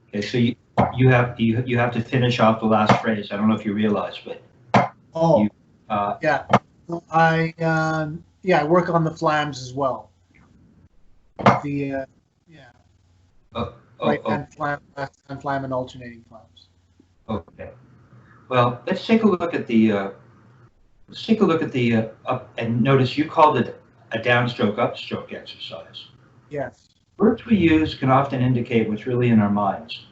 Okay, so you have to finish off the last phrase. I don't know if you realize, but Oh, you yeah. I work on the flams as well. The yeah, oh, right oh, oh, hand flam, left hand flam, and alternating flams. okay. Well, let's take a look at the up and notice you called it a downstroke upstroke exercise. Yes. Words we use can often indicate what's really in our minds.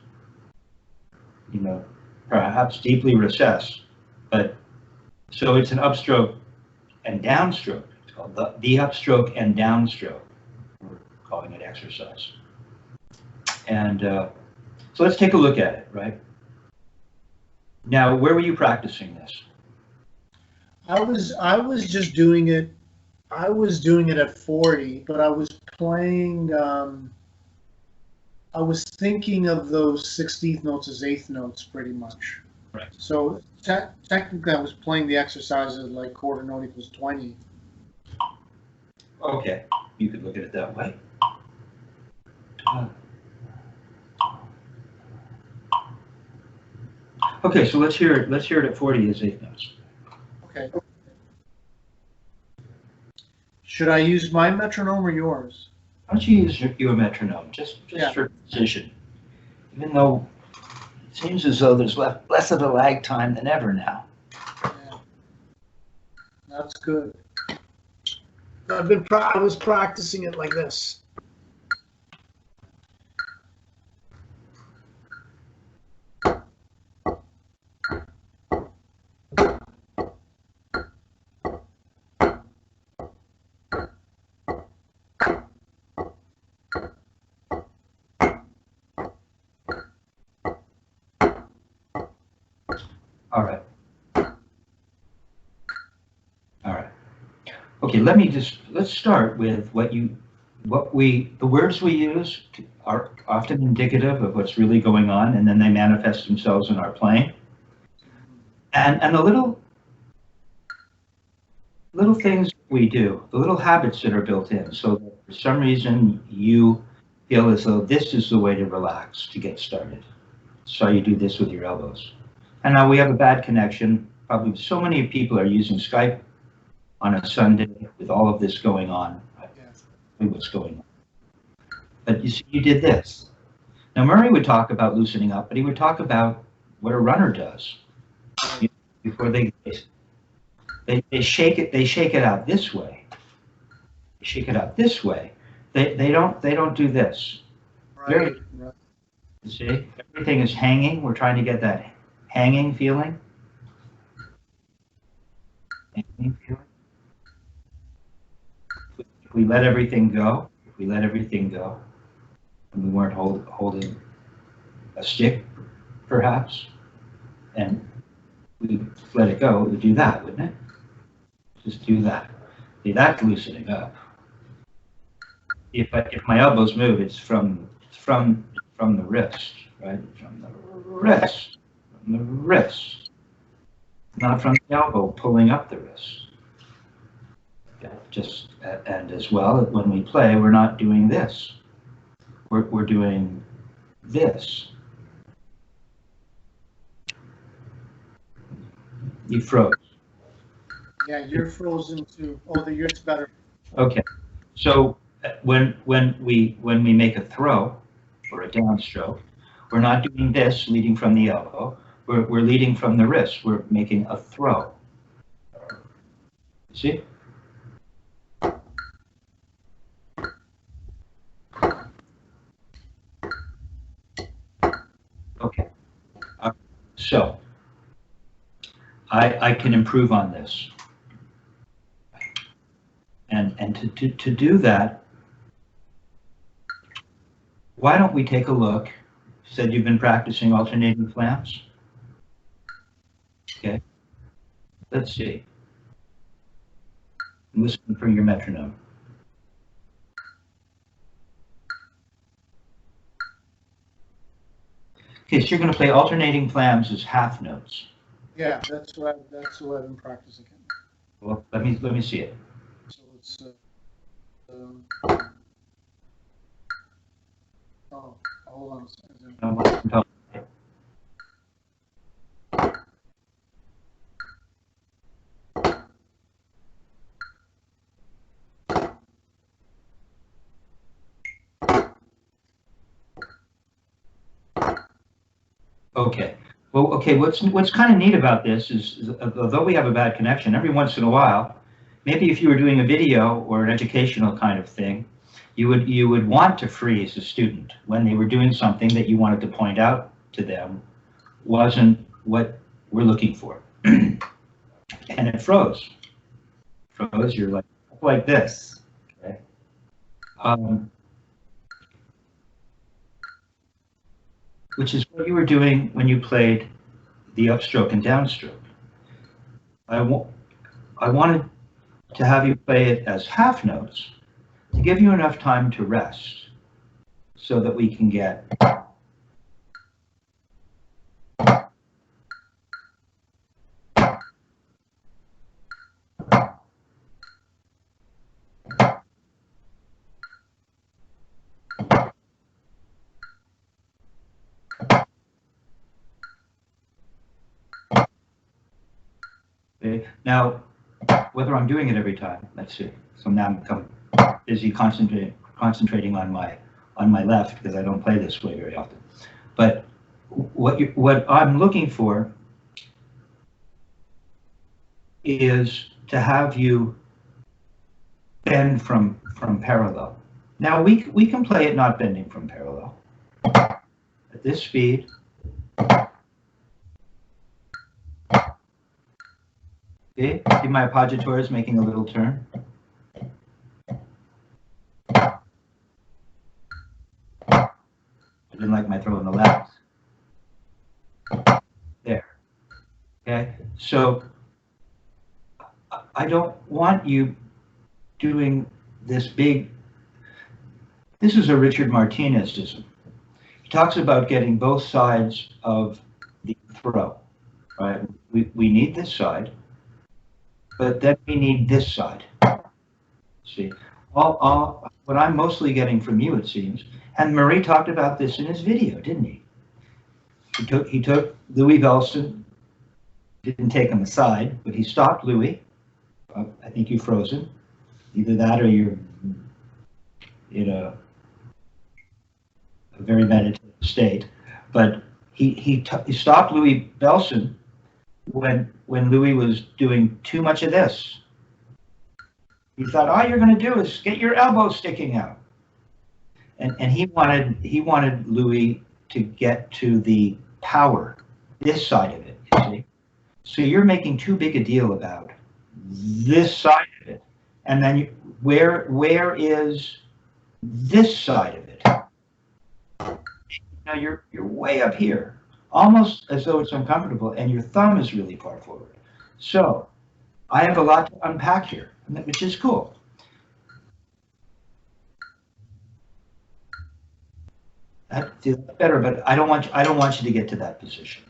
You know, perhaps deeply recessed, but so it's an upstroke and downstroke. It's called the upstroke and downstroke. We're calling it exercise. And so let's take a look at it, right? Now, where were you practicing this? I was just doing it. I was doing it at 40, but I was playing. I was thinking of those 16th notes as eighth notes, pretty much. Right. So technically, I was playing the exercises like quarter note equals 20. Okay, you could look at it that way. Okay, so let's hear it. Let's hear it at 40 as eighth notes. Okay. Should I use my metronome or yours? Why don't you use your metronome, just Yeah. for precision? Even though it seems as though there's less of a lag time than ever now. Yeah. That's good. I was practicing it like this. All right. All right. Okay, let's start with the words we use are often indicative of what's really going on, and then they manifest themselves in our playing. And the little things we do, the little habits that are built in, so that for some reason you feel as though this is the way to relax, to get started. So you do this with your elbows. And now we have a bad connection. Probably so many people are using Skype on a Sunday with all of this going on. What's going on? But you see, you did this. Now Murray would talk about loosening up, but he would talk about what a runner does before they shake it out this way. They shake it out this way. They don't do this. Right. You see, everything is hanging. We're trying to get that hanging feeling. Hanging feeling. If we let everything go, and we weren't holding a stick, perhaps, and we let it go, it would do that, wouldn't it? Just do that. See, that's loosening up. If my elbows move, it's from the wrist, right? From the wrist, not from the elbow pulling up the wrist. And as well, when we play, we're not doing this. We're doing this. You froze. Yeah, you're frozen too. Oh, yours better. Okay. So when we make a throw or a downstroke, we're not doing this leading from the elbow. We're leading from the wrist. We're making a throw. See? Okay. So I can improve on this. And to do that, why don't we take a look? You said you've been practicing alternating flams? Okay. Let's see. Listen for your metronome. Okay, so you're going to play alternating flams as half notes. Yeah, that's what I've been practicing. Well, let me see it. So it's oh, hold on a second. I'm Okay. Well, okay, what's kind of neat about this is although we have a bad connection, every once in a while, maybe if you were doing a video or an educational kind of thing, you would want to freeze a student when they were doing something that you wanted to point out to them wasn't what we're looking for. And it froze. Froze, you're like this. Okay. Which is what you were doing when you played the upstroke and downstroke. I wanted to have you play it as half notes to give you enough time to rest so that we can get okay. Now, whether I'm doing it every time, let's see. So now I'm busy concentrating on my left because I don't play this way very often. But what I'm looking for is to have you bend from parallel. Now we can play it not bending from parallel at this speed. Okay, see my appoggiatura is making a little turn. I didn't like my throw in the left. There. Okay, so I don't want you doing this big. This is a Richard Martinezism. He talks about getting both sides of the throw. Right? We need this side. But then we need this side. See, what I'm mostly getting from you, it seems, and Murray talked about this in his video, didn't he? He took Louis Velson, didn't take him aside, but he stopped Louis. I think you froze him. Either that or you're in a very meditative state. But he stopped Louis Velson when Louis was doing too much of this. He thought all you're going to do is get your elbow sticking out, and he wanted Louis to get to the power, this side of it. You see, so you're making too big a deal about this side of it, and then where is this side of it? Now you're way up here, almost as though it's uncomfortable, and your thumb is really far forward. So I have a lot to unpack here, which is cool. That's better, but I don't want you to get to that position.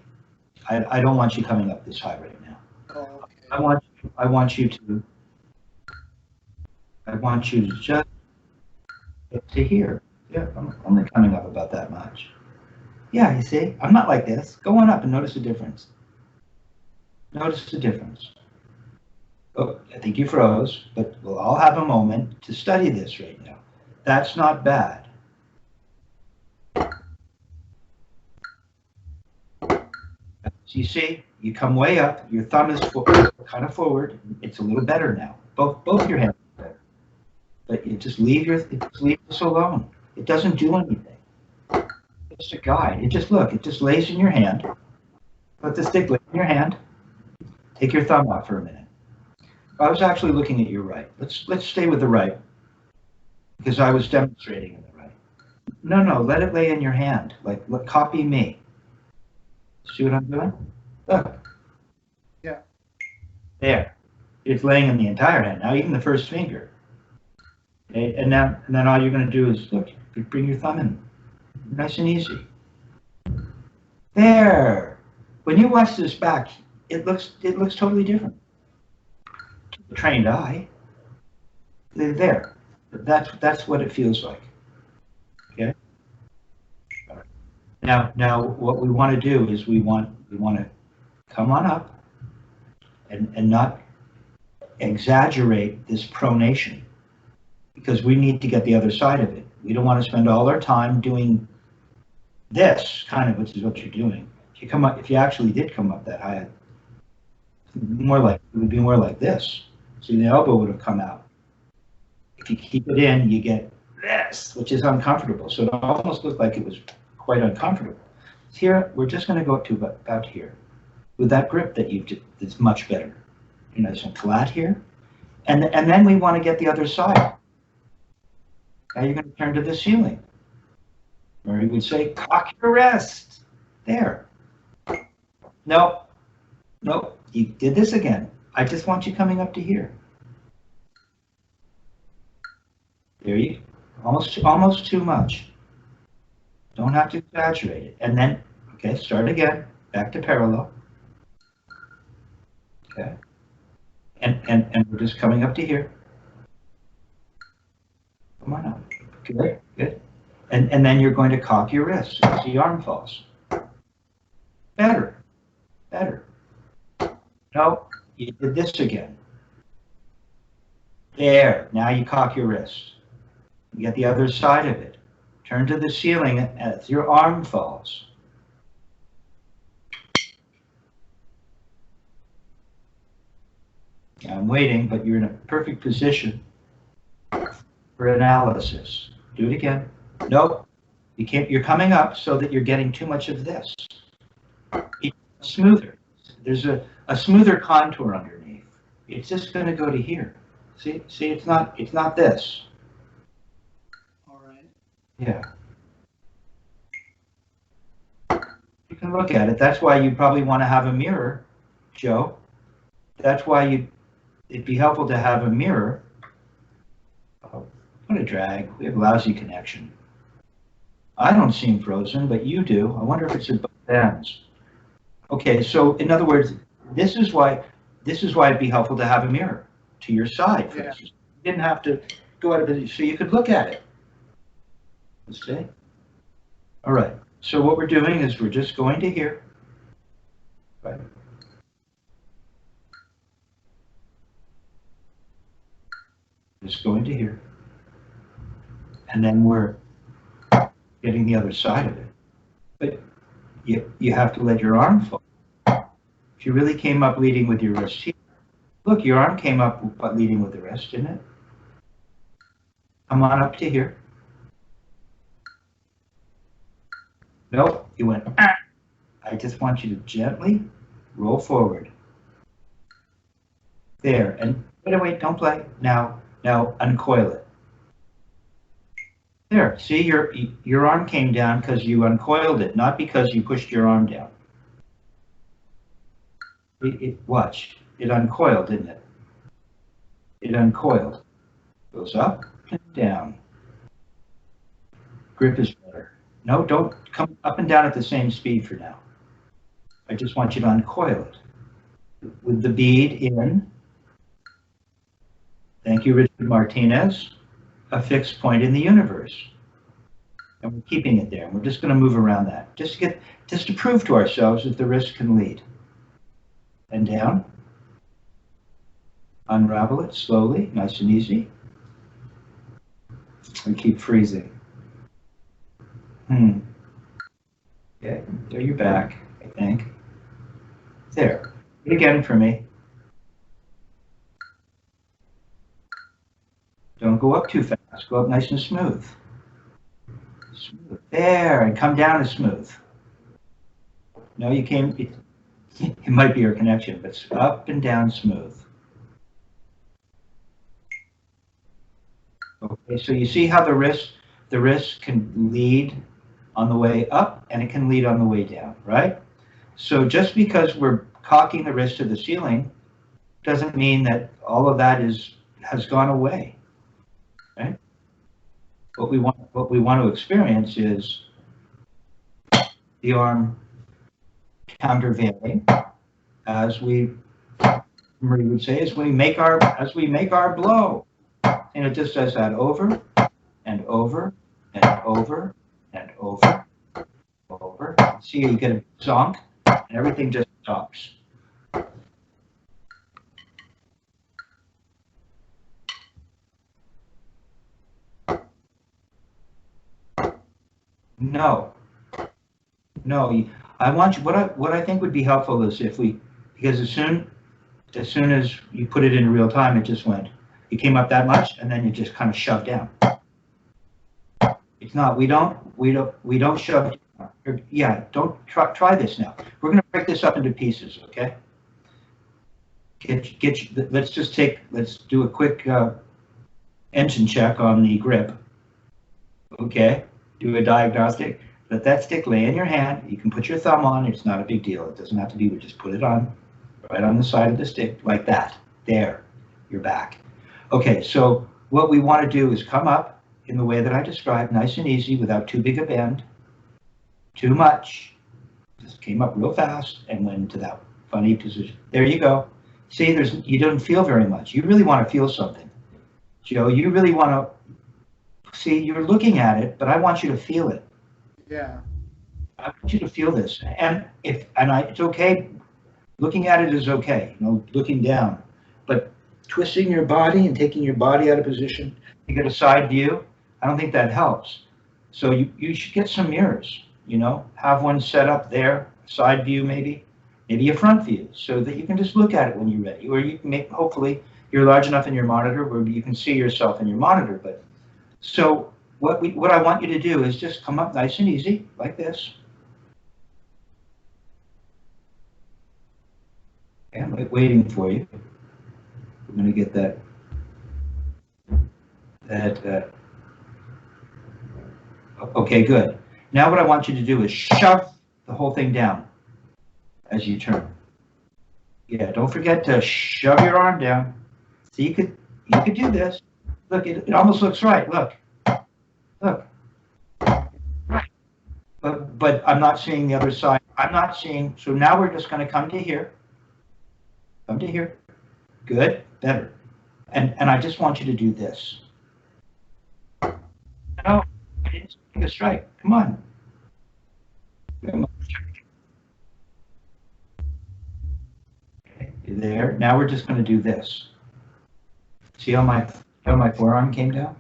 I don't want you coming up this high right now. Oh, okay. I want you to just get to here. Yeah, I'm only coming up about that much. Yeah, you see, I'm not like this. Go on up and notice the difference. Notice the difference. Oh, I think you froze, but we'll all have a moment to study this right now. That's not bad. So you see, you come way up, your thumb is kind of forward. It's a little better now. Both your hands are better. But you just leave this alone. It doesn't do anything. It's a guide. It just lays in your hand. Let the stick lay in your hand. Take your thumb out for a minute. I was actually looking at your right. Let's stay with the right because I was demonstrating in the right. No, let it lay in your hand. Copy me. See what I'm doing? Look. Yeah. There. It's laying in the entire hand. Now even the first finger. Okay, and then all you're going to do is look. Bring your thumb in. Nice and easy. There. When you watch this back, it looks totally different. To the trained eye. There. That's what it feels like. Okay. Now what we want to do is we want to come on up and not exaggerate this pronation because we need to get the other side of it. We don't want to spend all our time doing this kind of, which is what you're doing. if you actually did come up that high, it would be more like this. So the elbow would have come out. If you keep it in, you get this, which is uncomfortable. So it almost looked like it was quite uncomfortable. Here, we're just going to go up to about here with that grip that that's much better. You're nice and flat here. And then we want to get the other side. Now you're going to turn to the ceiling. Murray would say, cock your wrist. There. No, no, you did this again. I just want you coming up to here. There you go. Almost too much. Don't have to exaggerate it. And then, okay, start again. Back to parallel. Okay. And we're just coming up to here. Come on up. Good, good. And then you're going to cock your wrist as the arm falls. Better, better. No, you did this again. There, now you cock your wrist. You get the other side of it. Turn to the ceiling as your arm falls. I'm waiting, but you're in a perfect position for analysis. Do it again. Nope. You can't. You're coming up so that you're getting too much of this. It's smoother. There's a smoother contour underneath. It's just going to go to here. See, it's not this. All right. Yeah. You can look at it. That's why you probably want to have a mirror, Joe. That's why it'd be helpful to have a mirror. Oh, what a drag. We have lousy connection. I don't seem frozen, but you do. I wonder if it's at both ends. Okay, so in other words, this is why it'd be helpful to have a mirror to your side. For instance. You didn't have to go out of it, so you could look at it. Let's see. All right. So what we're doing is we're just going to here. Right. Just going to here. And then we're getting the other side of it. But you have to let your arm fall. If you really came up leading with your wrist here, look, your arm came up leading with the wrist, didn't it? Come on up to here. Nope, you went, ah. I just want you to gently roll forward. There, and wait, don't play. Now uncoil it. There, see, your arm came down because you uncoiled it, not because you pushed your arm down. Watch, it uncoiled, didn't it? It uncoiled. Goes up and down. Grip is better. No, don't come up and down at the same speed for now. I just want you to uncoil it. With the bead in. Thank you, Richard Martinez. A fixed point in the universe. And we're keeping it there. And we're just going to move around that. Just to prove to ourselves that the wrist can lead. And down. Unravel it slowly, nice and easy. And keep freezing. Okay, there you're back, I think. There. Do it again for me. Don't go up too fast. Go up nice and smooth. Smooth. There, and come down as smooth. No, you came. It might be your connection, but up and down smooth. Okay, so you see how the wrist can lead on the way up and it can lead on the way down, right? So just because we're cocking the wrist to the ceiling doesn't mean that all of that has gone away, right? What we want to experience is the arm countervailing as Marie would say, as we make our blow. And it just does that over and over and over and over, over. See, you get a zonk, and everything just stops. No, I want you, what I think would be helpful is if we, because as soon as you put it in real time, it just went, it came up that much, and then you just kind of shoved down. It's not, we don't shove down. Yeah, don't try this now. We're going to break this up into pieces, okay? Let's do a quick engine check on the grip. Okay, do a diagnostic. Let that stick lay in your hand. You can put your thumb on. It's not a big deal. It doesn't have to be. We just put it on right on the side of the stick like that. There, you're back. Okay, so what we want to do is come up in the way that I described, nice and easy, without too big a bend, too much. Just came up real fast and went into that funny position. There you go. See, you don't feel very much. You really want to feel something. Joe, you really want to see, you're looking at it, but I want you to feel it. Yeah. I want you to feel this. It's okay. Looking at it is okay, looking down. But twisting your body and taking your body out of position to get a side view, I don't think that helps. So you should get some mirrors, have one set up there, side view maybe a front view, so that you can just look at it when you're ready. Or you can hopefully you're large enough in your monitor where you can see yourself in your monitor. But so what I want you to do is just come up nice and easy, like this. Okay, I'm waiting for you. I'm going to get that okay, good. Now what I want you to do is shove the whole thing down as you turn. Yeah, don't forget to shove your arm down. So you could do this. Look, it almost looks right. Look. Right. But I'm not seeing the other side. I'm not seeing. So now we're just going to come to here. Come to here. Good. Better. And I just want you to do this. No, I didn't take a strike. Come on. Come on. Okay, there. Now we're just going to do this. See how my forearm came down?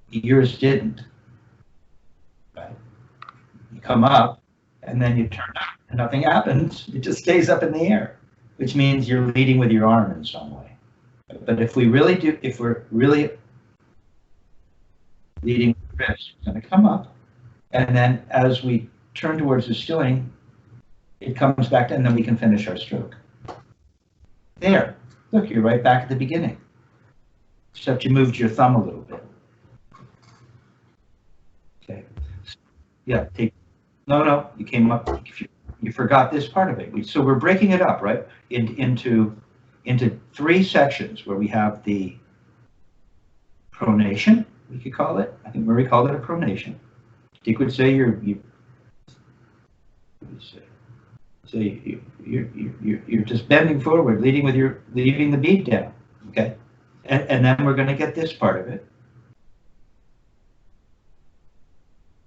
Yours didn't. Right? You come up, and then you turn up, and nothing happens. It just stays up in the air, which means you're leading with your arm in some way. But if we're really leading with the wrist, it's going to come up, and then as we turn towards the ceiling, it comes back, and then we can finish our stroke. There. Look, you're right back at the beginning. Except you moved your thumb a little bit. Okay. Yeah, no, you came up, you forgot this part of it. So we're breaking it up, right? Into 3 sections where we have the pronation, we could call it. I think Murray called it a pronation. Dick would say you're just bending forward, leading the bead down. Okay. And then we're going to get this part of it.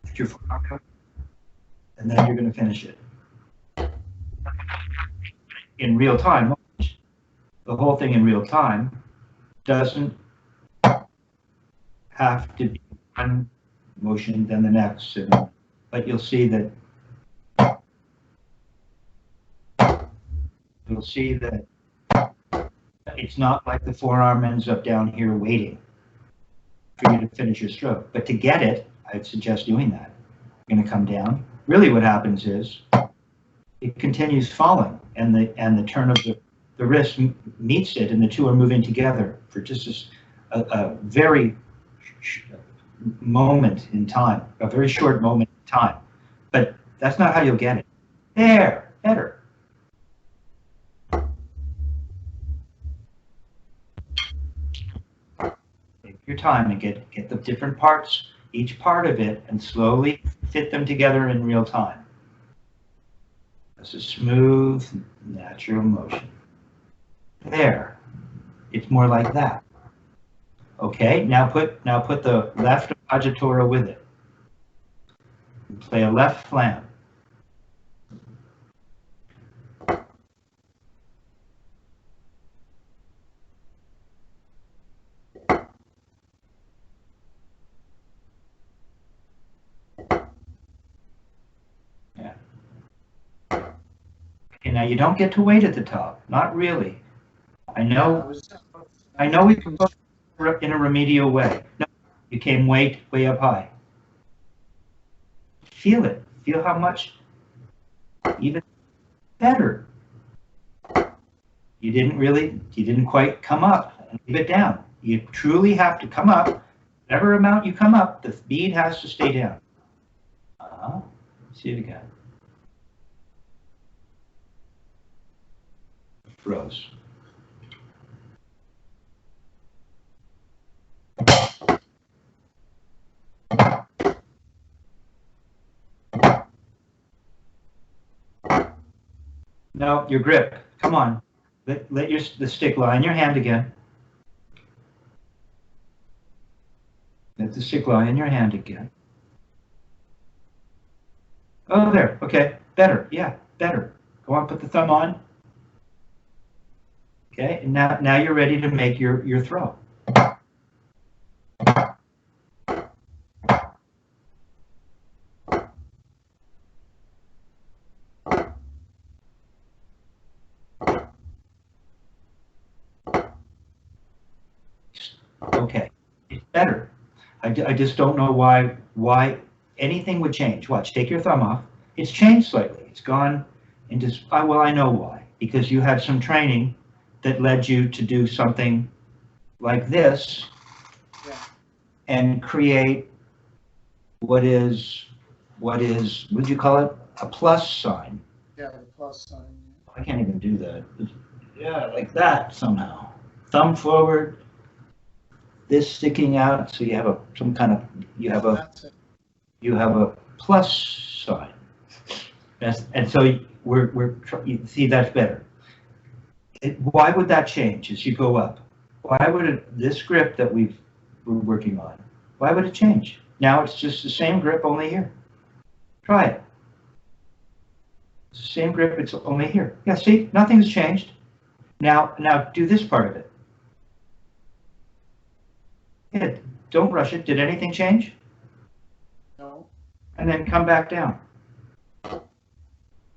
Put your foot up, and then you're going to finish it in real time. The whole thing in real time doesn't have to be one motion, then the next, but you'll see that it's not like the forearm ends up down here waiting for you to finish your stroke. But to get it, I'd suggest doing that. You're going to come down. Really what happens is it continues falling, and the turn of the wrist meets it, and the two are moving together for just a very moment in time, a very short moment in time. But that's not how you'll get it. There, better. Take your time and get the different parts, each part of it, and slowly fit them together in real time. It's a smooth, natural motion. There. It's more like that. Okay, now put the left appoggiatura with it. Play a left flam. now you don't get to wait at the top. Not really. I Yeah, know. I know we can put it in a remedial way. No, you came way up high. Feel it. Feel how much even better. You didn't quite come up and leave it down. You truly have to come up. Whatever amount you come up, the bead has to stay down. See it again. Froze. No, your grip. Come on. Let the stick lie in your hand again. Let the stick lie in your hand again. Oh, there. Okay. Better. Yeah, better. Go on, put the thumb on. Okay, and now you're ready to make your throw. Okay, it's better. I just don't know why anything would change. Watch, take your thumb off. It's changed slightly. It's gone into, well, I know why. Because you had some training that led you to do something like this and create what would you call it? A plus sign. Yeah, the plus sign. I can't even do that. Yeah, like that somehow. Thumb forward, this sticking out, so you have you have a plus sign. And so you see that's better. Why would that change as you go up? Why would this grip that we're working on, why would it change? Now it's just the same grip, only here. Try it. It's the same grip, it's only here. Yeah, see, nothing's changed. Now do this part of it. Yeah, don't rush it. Did anything change? No. And then come back down.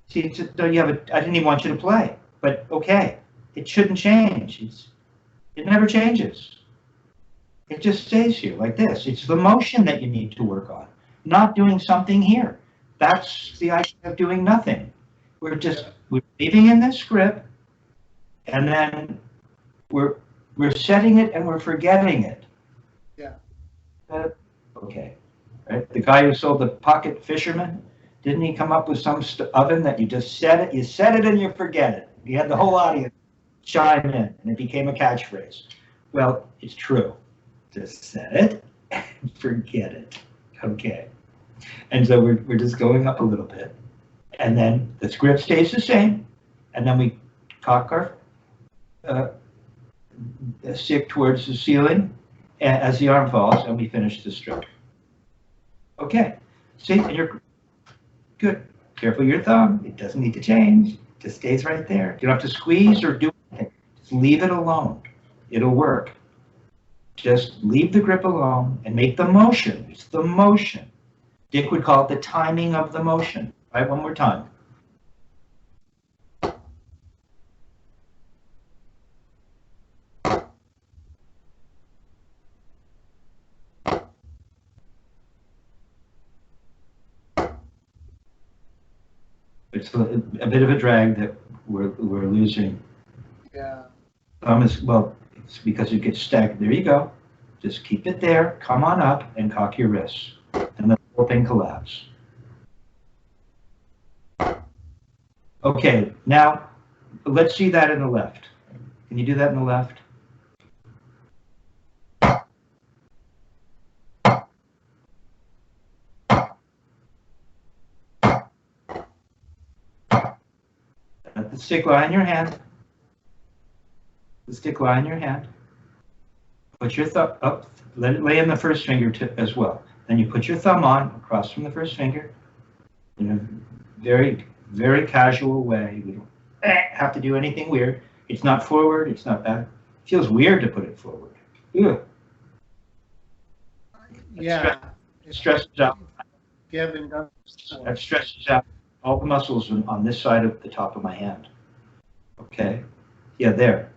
See, I didn't even want you to play, but okay. It shouldn't change. It never changes. It just stays here like this. It's the motion that you need to work on, not doing something here. That's the idea of doing nothing. We're leaving in this grip, and then we're setting it and we're forgetting it. Yeah. Okay. Right? The guy who sold the pocket fisherman, didn't he come up with some oven that you just set it, you set it and you forget it. You had the whole audience chime in, and it became a catchphrase. Well, it's true. Just set it and forget it. Okay. And so we're just going up a little bit. And then the script stays the same. And then we cock our stick towards the ceiling as the arm falls, and we finish the stroke. Okay. See, and you're good. Careful your thumb. It doesn't need to change. It just stays right there. You don't have to squeeze or do anything. Just leave it alone. It'll work. Just leave the grip alone and make the motion. It's the motion. Dick would call it the timing of the motion. All right, one more time. It's a bit of a drag that we're losing. Yeah. Well, it's because it gets stagnant. There you go. Just keep it there. Come on up and cock your wrists. And the whole thing collapse. Okay, now let's see that in the left. Can you do that in the left? Let the stick lie in your hand. The stick lie in your hand. Put your thumb up, let it lay in the first finger as well. Then you put your thumb on across from the first finger in a very, very casual way. We don't have to do anything weird. It's not forward, it's not back. It feels weird to put it forward. Ew. Yeah. It stresses out. You haven't done That stresses out. all the muscles on this side of the top of my hand. Okay? Yeah, there.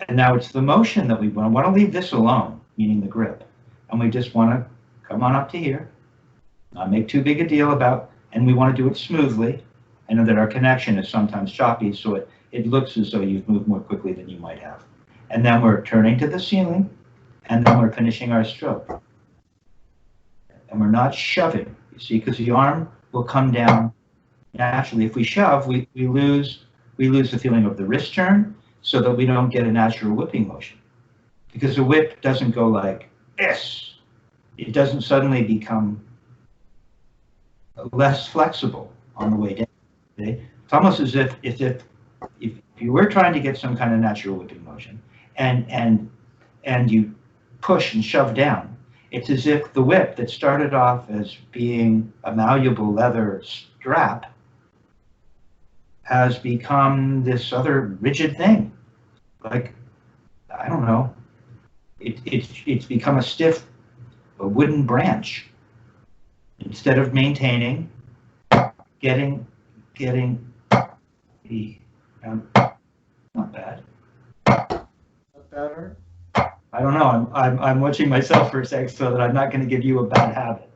And now it's the motion that we want to leave this alone, meaning the grip. And we just want to come on up to here, not make too big a deal about, and we want to do it smoothly. I know that our connection is sometimes choppy, so it looks as though you've moved more quickly than you might have. And then we're turning to the ceiling, and then we're finishing our stroke. And we're not shoving, you see, because the arm will come down naturally. If we shove, we lose the feeling of the wrist turn, so that we don't get a natural whipping motion. Because the whip doesn't go like this. It doesn't suddenly become less flexible on the way down. Okay? It's almost as if you were trying to get some kind of natural whipping motion and you push and shove down, it's as if the whip that started off as being a malleable leather strap has become this other rigid thing. Like, I don't know, it's become a wooden branch. Instead of maintaining, getting the, not bad. Not better? I don't know, I'm watching myself for a sec so that I'm not going to give you a bad habit.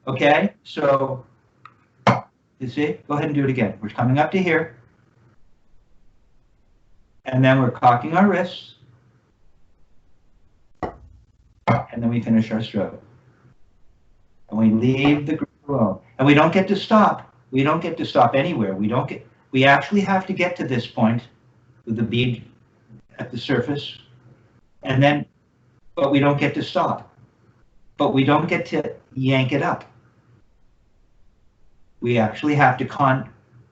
Okay, so, you see, go ahead and do it again. We're coming up to here. And then we're cocking our wrists. And then we finish our stroke. And we leave the grip alone. And we don't get to stop. We don't get to stop anywhere. We actually have to get to this point with the bead at the surface. And then, but we don't get to stop. But we don't get to yank it up. We actually have to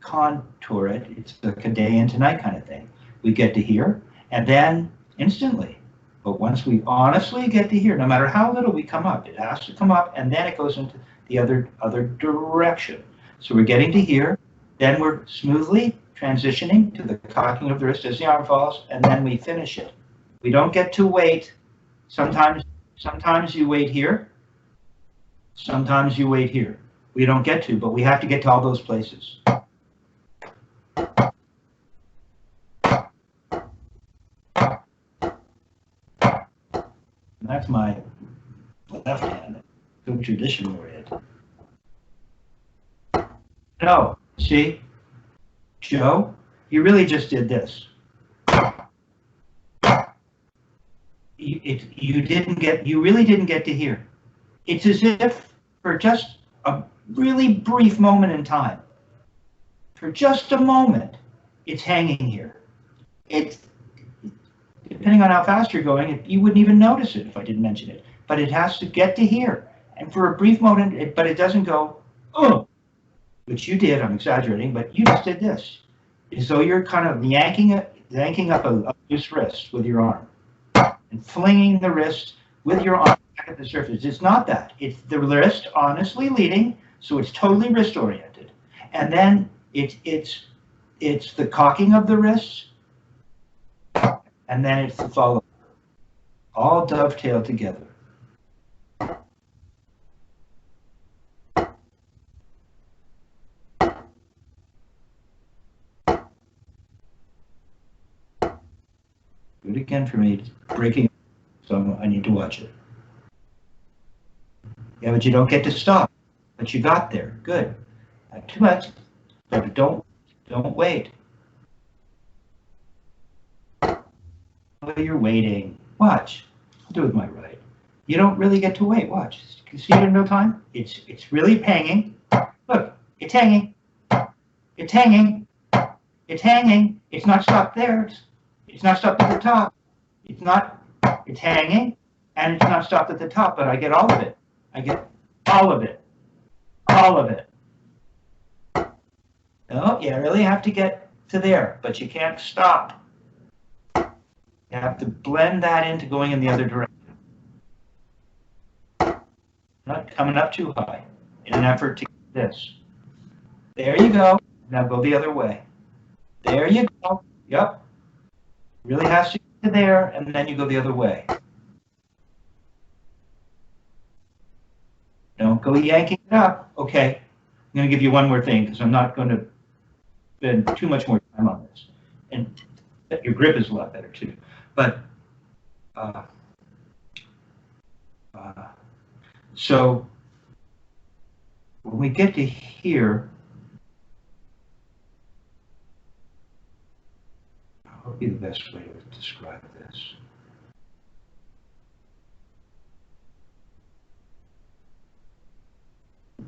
contour it. It's like a day and tonight kind of thing. We get to here, and then instantly. But once we honestly get to here, no matter how little we come up, it has to come up, and then it goes into the other direction. So we're getting to here, then we're smoothly transitioning to the cocking of the wrist as the arm falls, and then we finish it. We don't get to wait. Sometimes you wait here. Sometimes you wait here. We don't get to, but we have to get to all those places. And that's my left hand, good tradition oriented. No, see, Joe, you really just did this. You really didn't get to here. It's as if for just a really brief moment in time, for just a moment, it's hanging here. It's, depending on how fast you're going, you wouldn't even notice it if I didn't mention it. But it has to get to here. And for a brief moment, but it doesn't go, oh, which you did, I'm exaggerating, but you just did this. As though you're kind of yanking up a loose wrist with your arm and flinging the wrist with your arm back at the surface. It's not that. It's the wrist honestly leading, so it's totally wrist oriented. And then it's the cocking of the wrist, and then it's the follow. All dovetailed together. Do it again for me. It's breaking, so I need to watch it. Yeah, but you don't get to stop. But you got there. Good. Not too much. But don't wait. While you're waiting, watch. I'll do it with my right. You don't really get to wait. Watch. You can see it in real time. It's really hanging. Look, it's hanging. It's hanging. It's hanging. It's not stopped there. It's not stopped at the top. It's not. It's hanging, and it's not stopped at the top. But I get all of it. I get all of it. All of it. No, you really have to get to there, but you can't stop. You have to blend that into going in the other direction. Not coming up too high in an effort to get this. There you go. Now go the other way. There you go. Yep. Really has to get to there, and then you go the other way. Don't go yanking it up. Okay. going to give you one more thing because I'm not going to spend too much more time on this. And your grip is a lot better too. But so when we get to here, what would be the best way to describe this?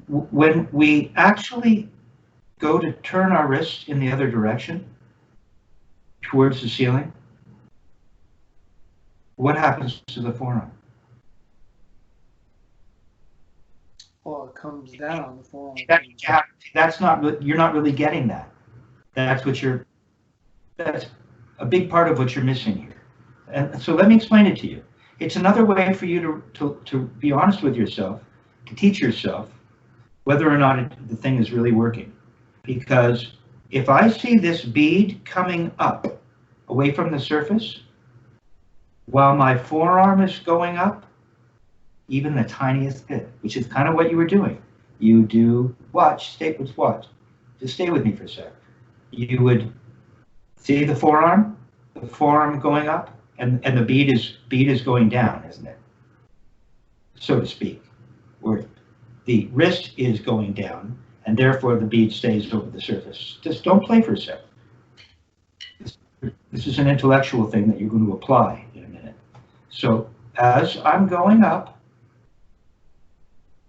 When we actually go to turn our wrist in the other direction, towards the ceiling, what happens to the forearm? Well, it comes down the forearm. That's not, you're not really getting that. That's a big part of what you're missing here. And so let me explain it to you. It's another way for you to be honest with yourself, to teach yourself whether or not the thing is really working. Because if I see this bead coming up away from the surface, while my forearm is going up, even the tiniest bit, which is kind of what you were doing. You do, watch, just stay with me for a sec. You would see the forearm going up, and the bead is going down, isn't it? So to speak. Where the wrist is going down, and therefore the bead stays over the surface. Just don't play for a sec. This is an intellectual thing that you're going to apply in a minute. So as I'm going up,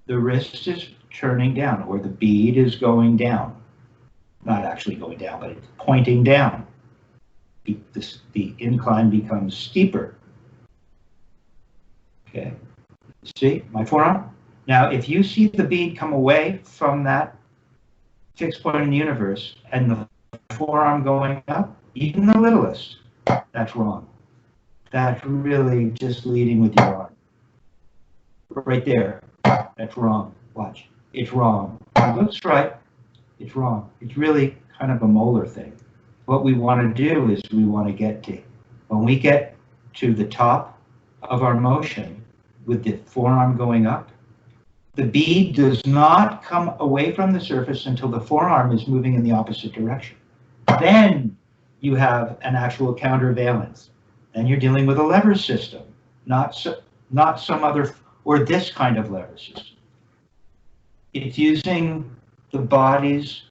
the wrist is turning down, or the bead is going down. Not actually going down, but it's pointing down. The incline becomes steeper. Okay, see my forearm? Now, if you see the bead come away from that fixed point in the universe and the forearm going up, even the littlest, that's wrong. That's really just leading with your arm. Right there, that's wrong. Watch, it's wrong. It looks right, it's wrong. It's really kind of a molar thing. What we want to do is we want to get to, when we get to the top of our motion with the forearm going up, the bead does not come away from the surface until the forearm is moving in the opposite direction. Then you have an actual countervalence. Then you're dealing with a lever system, not some other, or this kind of lever system. It's using the body's,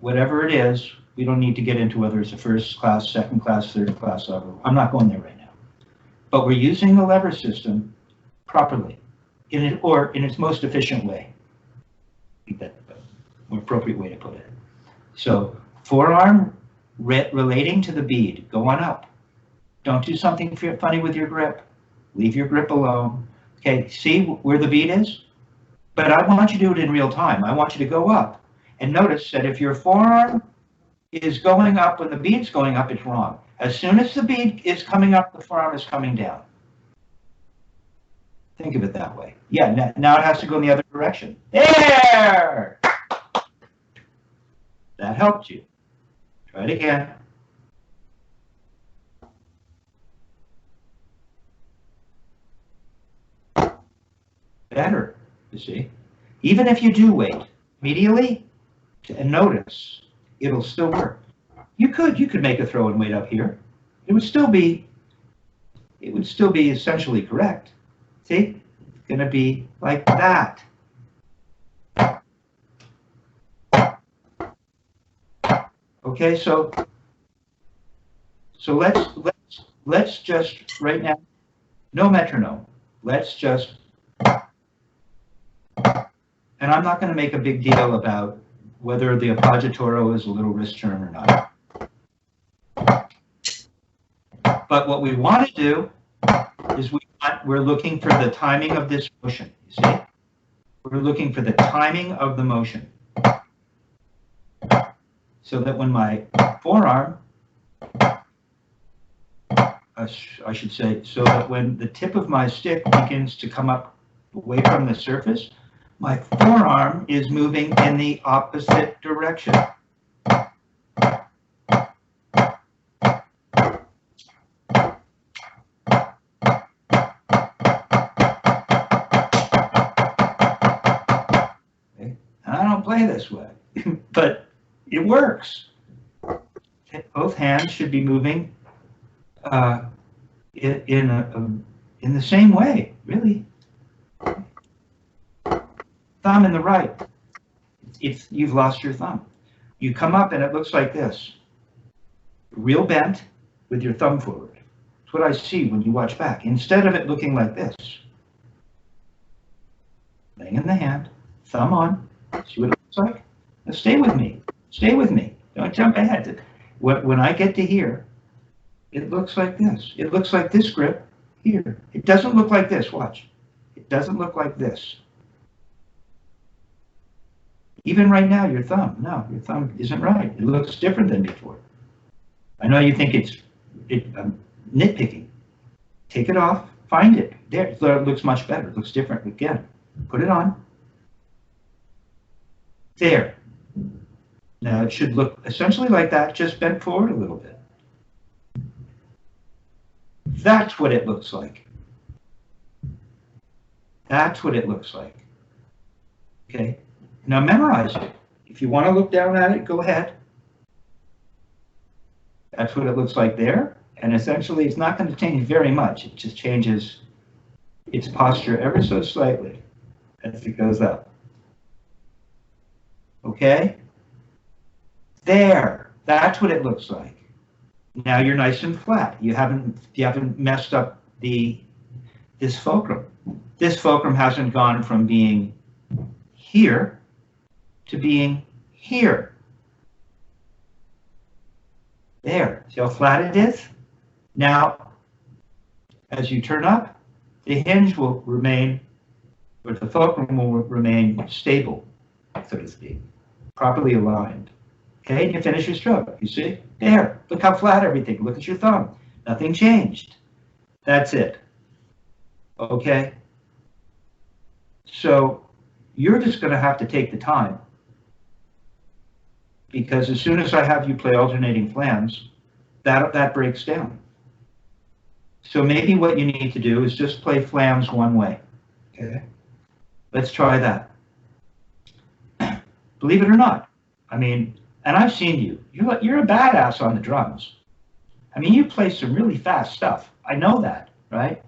whatever it is. We don't need to get into whether it's a first class, second class, third class lever. I'm not going there right now. But we're using the lever system properly, in its most efficient way. I think that's a more appropriate way to put it. So forearm relating to the bead, go on up. Don't do something funny with your grip. Leave your grip alone. Okay, see where the bead is? But I want you to do it in real time. I want you to go up. And notice that if your forearm is going up when the bead's going up, it's wrong. As soon as the bead is coming up, the forearm is coming down. Think of it that way. Yeah, now it has to go in the other direction. There! That helped you. Try it again. Better, you see. Even if you do wait immediately and notice, it'll still work. You could make a throw and wait up here. It would still be essentially correct. See, it's going to be like that. Okay, so let's just right now, no metronome. Let's just, and I'm not going to make a big deal about whether the appoggiatoro is a little wrist turn or not. But what we want to do is we're looking for the timing of this motion. You see? We're looking for the timing of the motion. So that when my forearm, I should say, so that when the tip of my stick begins to come up away from the surface, my forearm is moving in the opposite direction. play this way, but it works. Both hands should be moving in the same way, really. Thumb in the right. If you've lost your thumb, you come up and it looks like this. Real bent with your thumb forward. It's what I see when you watch back. Instead of it looking like this, laying in the hand, thumb on. See what it looks like? Now stay with me. Stay with me. Don't jump ahead. When I get to here, it looks like this. It looks like this grip here. It doesn't look like this. Watch. It doesn't look like this. Even right now, your thumb. No, your thumb isn't right. It looks different than before. I know you think it's nitpicking. Take it off. Find it. There. It looks much better. It looks different. Again, put it on. There. Now it should look essentially like that, just bent forward a little bit. That's what it looks like. That's what it looks like. Okay? Now memorize it. If you want to look down at it, go ahead. That's what it looks like there. And essentially, it's not going to change very much. It just changes its posture ever so slightly as it goes up. Okay? There. That's what it looks like. Now you're nice and flat. You haven't messed up this fulcrum. This fulcrum hasn't gone from being here to being here. There. See how flat it is? Now, as you turn up, the hinge will remain, or the fulcrum will remain stable, so to speak, properly aligned. Okay, and you finish your stroke. You see? There. Look how flat everything. Look at your thumb. Nothing changed. That's it. Okay? So you're just going to have to take the time, because as soon as I have you play alternating flams, that breaks down. So maybe what you need to do is just play flams one way. Okay? Let's try that. Believe it or not, I mean, and I've seen you. You're a badass on the drums. I mean, you play some really fast stuff. I know that, right?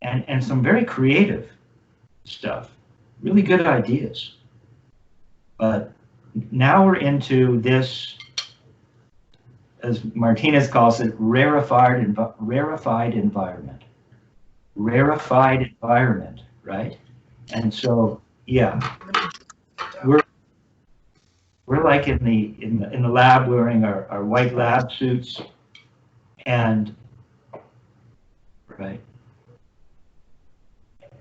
And some very creative stuff. Really good ideas. But now we're into this, as Martinez calls it, rarefied environment. Rarefied environment, right? And so, yeah, we're like in the lab wearing our white lab suits, and right,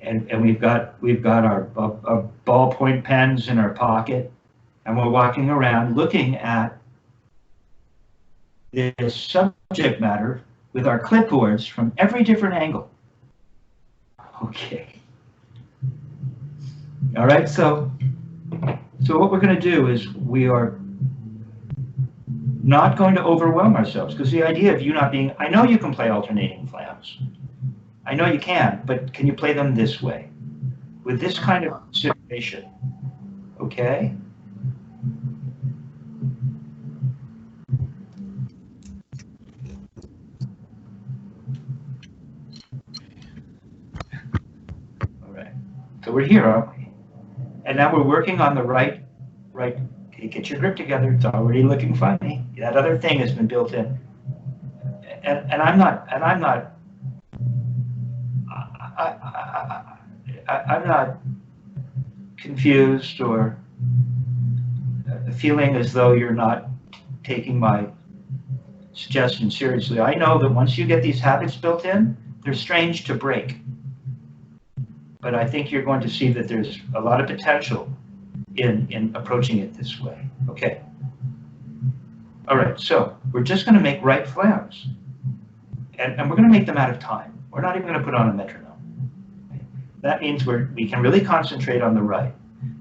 and we've got our ballpoint pens in our pocket, and we're walking around looking at this subject matter with our clipboards from every different angle. Okay. All right, so what we're going to do is we are not going to overwhelm ourselves, because the idea of you not being, I know you can play alternating flams. I know you can, but can you play them this way? With this kind of consideration, okay? All right, so we're here, aren't we? And now we're working on the right, okay, get your grip together. It's already looking funny. That other thing has been built in. And I'm not confused or feeling as though you're not taking my suggestion seriously. I know that once you get these habits built in, they're strange to break. But I think you're going to see that there's a lot of potential in approaching it this way. Okay. All right, so we're just going to make right flams. And we're going to make them out of time. We're not even going to put on a metronome. Okay? That means we can really concentrate on the right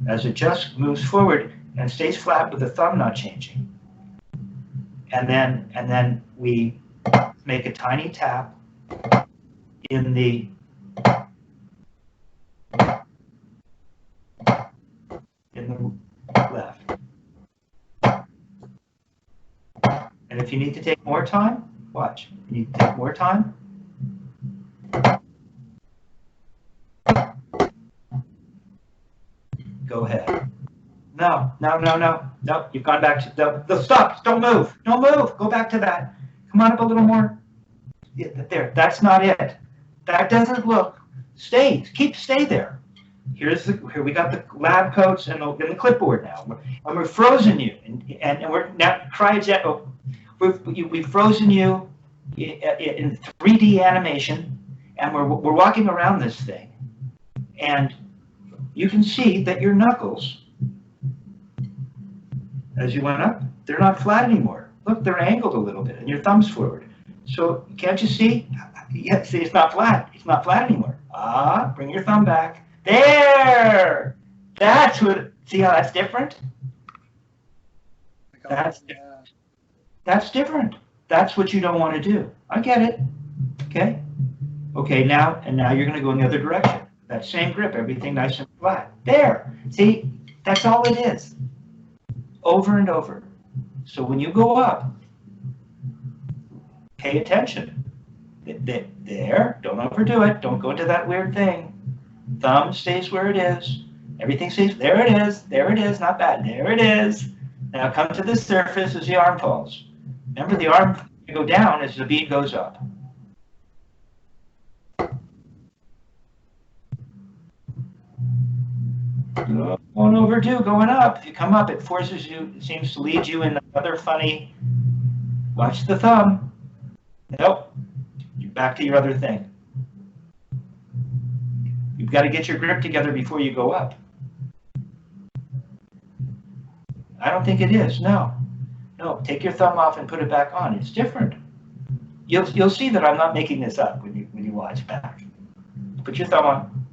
as it just moves forward and stays flat with the thumb not changing. And then we make a tiny tap in the left. if you need to take more time, watch. If you need to take more time, go ahead. No, no, no, no, no, you've gone back to, no, stop, don't move, go back to that. Come on up a little more. Yeah, there, that's not it. That doesn't look, stay there. Here we got the lab coats and the clipboard now, and we're frozen you, and we're now cryogen. Oh, we've frozen you in 3D animation, and we're walking around this thing, and you can see that your knuckles, as you went up, they're not flat anymore. Look, they're angled a little bit, and your thumb's forward. So can't you see? Yeah, see, it's not flat. It's not flat anymore. Ah, bring your thumb back. There! That's what, see how that's different? That's different. That's what you don't want to do. I get it. Okay? Okay, now you're going to go in the other direction. That same grip, everything nice and flat. There! See, that's all it is. Over and over. So when you go up, pay attention. There, don't overdo it. Don't go into that weird thing. Thumb stays where it is. Everything stays, there it is, not bad, there it is. Now come to the surface as the arm falls. Remember, the arm will go down as the bead goes up. Don't overdo going up. If you come up, it forces you, it seems to lead you in another funny, watch the thumb. Nope, you're back to your other thing. You've got to get your grip together before you go up. I don't think it is, no. No, take your thumb off and put it back on. It's different. You'll see that I'm not making this up when you watch back. Put your thumb on.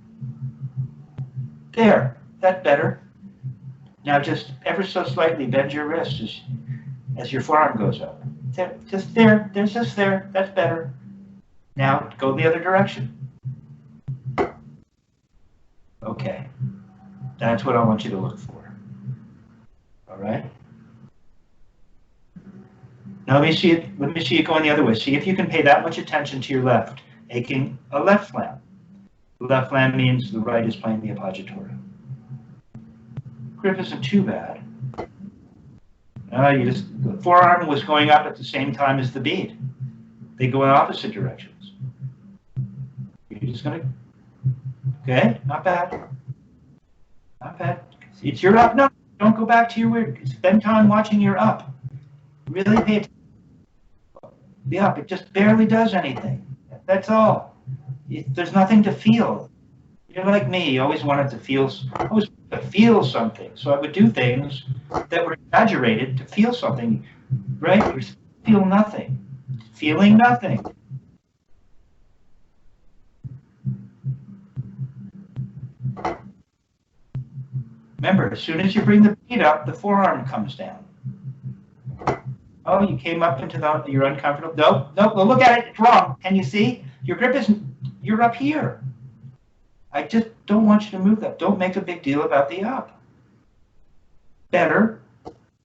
There, that's better. Now just ever so slightly bend your wrist as your forearm goes up. Just there, that's better. Now go the other direction. Okay, that's what I want you to look for. All right. Now let me see it going the other way. See if you can pay that much attention to your left, making a left flam. The left flam means the right is playing the appoggiatura. Grip isn't too bad. The forearm was going up at the same time as the bead. They go in opposite directions. You're just gonna, okay, not bad. Not bad. It's your up. No, don't go back to your weird. Spend time watching your up. Really pay attention. The up, it just barely does anything. That's all. There's nothing to feel. You're like me. You always wanted to feel something. So I would do things that were exaggerated to feel something, right? You feel nothing. Feeling nothing. Remember, as soon as you bring the bead up, the forearm comes down. Oh, you came up into you're uncomfortable. Nope, nope, well, look at it, it's wrong. Can you see? Your grip isn't, you're up here. I just don't want you to move that. Don't make a big deal about the up. Better,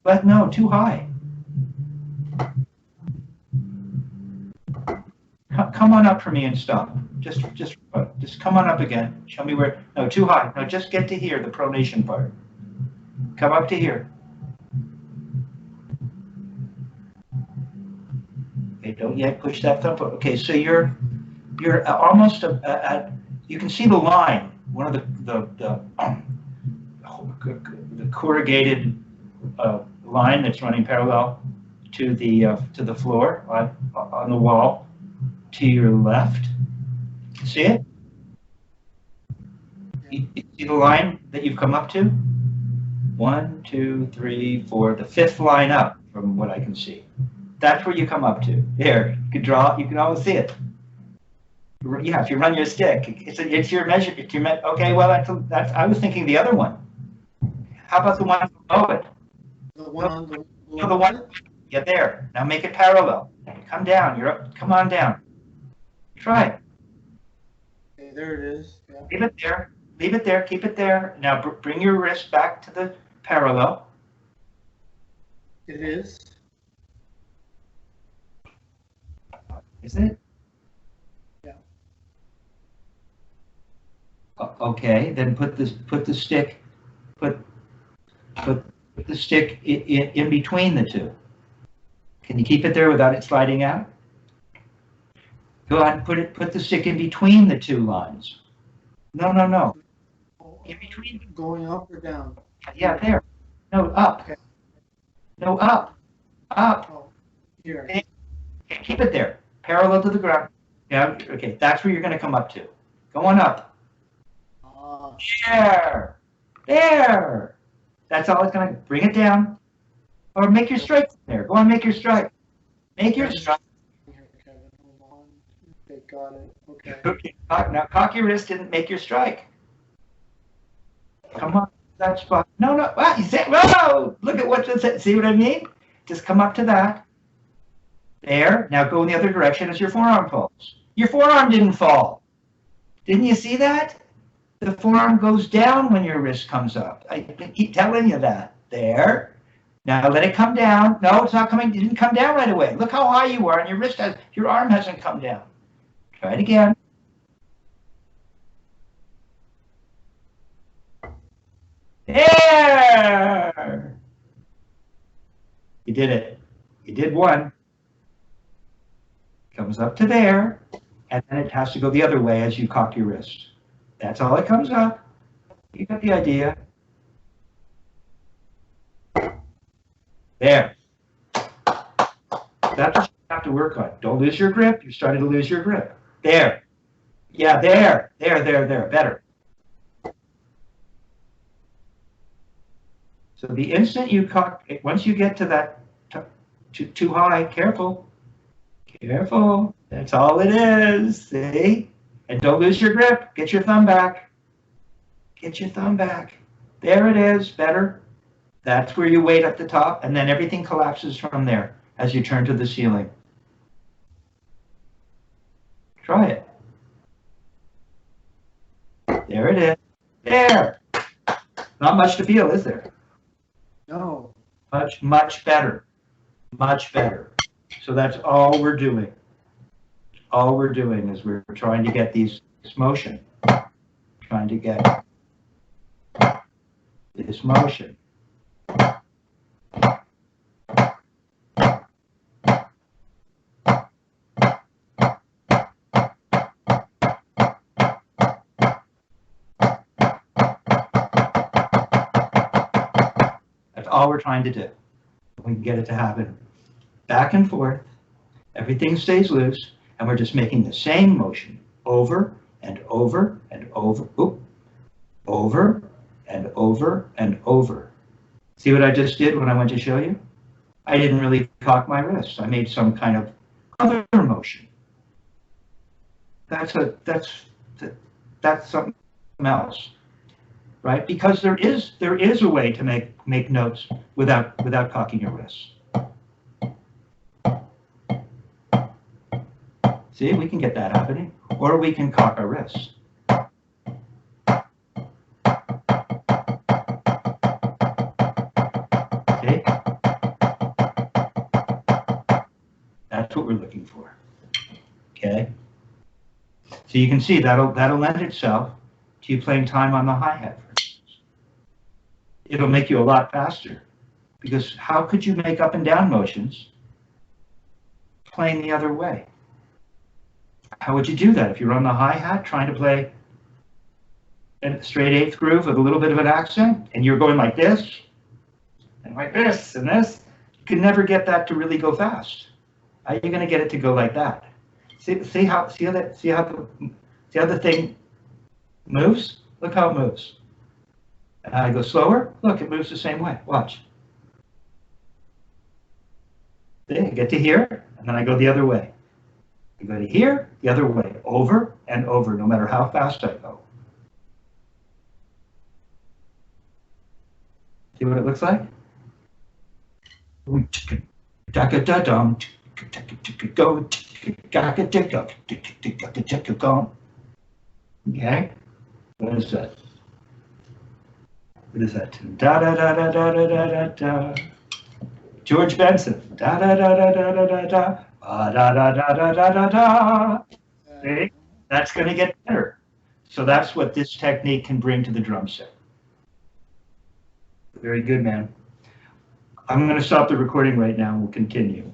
but no, too high. Come on up for me and stop. Just come on up again. Show me where, no, too high. No, just get to here, the pronation part. Come up to here. Okay, don't yet push that thumb. Okay, so you're almost you can see the line. One of the corrugated line that's running parallel to the floor on the wall to your left. See it? You see the line that you've come up to? 1, 2, 3, 4. The fifth line up, from what I can see. That's where you come up to. There, you can draw. You can always see it. Yeah, if you run your stick, it's your measure. Okay, well, that's. I was thinking the other one. How about the one below it? The one on the. No, the one. Yeah, there. Now make it parallel. Come down. You're up. Come on down. Try it. Okay, there it is. Yeah. Leave it there. Leave it there. Keep it there. Now bring your wrist back to the parallel. It is. Is it? Yeah. Okay, then put the stick in between the two. Can you keep it there without it sliding out? Go ahead and put the stick in between the two lines. No, no, no. In between. Going up or down? Yeah, there. No, up. Okay. No, up. Up. Oh, here. Okay, keep it there. Parallel to the ground. Yeah, okay, that's where you're going to come up to. Going up. There. There. That's all it's going to bring it down. Or make your strike there. Go on, make your strike. Make your strike. Here, Kevin, hold on. Okay, got it. Okay. Okay, now cock your wrist and make your strike. Come on, that spot. No, no, wow, you said, whoa! Look at what's it. See what I mean? Just come up to that. There. Now go in the other direction as your forearm falls. Your forearm didn't fall. Didn't you see that? The forearm goes down when your wrist comes up. I keep telling you that. There. Now let it come down. No, it's not coming. It didn't come down right away. Look how high you are, and your arm hasn't come down. Try it again. There! You did it. You did one. Comes up to there, and then it has to go the other way as you cock your wrist. That's all it comes up. You got the idea. There. That's what you have to work on. Don't lose your grip. You're starting to lose your grip. There. Yeah, there. There. Better. So the instant you cock, once you get to that too high, careful. Careful. That's all it is. See? And don't lose your grip. Get your thumb back. Get your thumb back. There it is. Better. That's where you wait at the top, and then everything collapses from there as you turn to the ceiling. Try it. There it is. There. Not much to feel, is there? No. Much better. Much better. So that's all we're doing. All we're doing is we're trying to get this motion. Trying to get this motion. That's all we're trying to do. We can get it to happen back and forth. Everything stays loose, and we're just making the same motion over and over and over. Oop, over and over and over. See what I just did when I went to show you? I didn't really cock my wrist. I made some kind of other motion. That's something else, right? Because there is a way to make notes without cocking your wrist. See, we can get that happening, or we can cock our wrists. See? That's what we're looking for. Okay? So you can see that'll lend itself to you playing time on the hi-hat, for instance. It'll make you a lot faster, because how could you make up and down motions playing the other way? How would you do that if you're on the hi-hat trying to play a straight eighth groove with a little bit of an accent, and you're going like this, and like this, and this? You can never get that to really go fast. How are you going to get it to go like that? See how the thing moves? Look how it moves. And I go slower. Look, it moves the same way. Watch. See, I get to here, and then I go the other way. I go to here, the other way, over and over, no matter how fast I go. See what it looks like? Okay, what is that? What is that? Da da da da da da da da. George Benson. Da da da da da da da da. Da da da da da da da. See? That's going to get better. So that's what this technique can bring to the drum set. Very good, man. I'm going to stop the recording right now and we'll continue.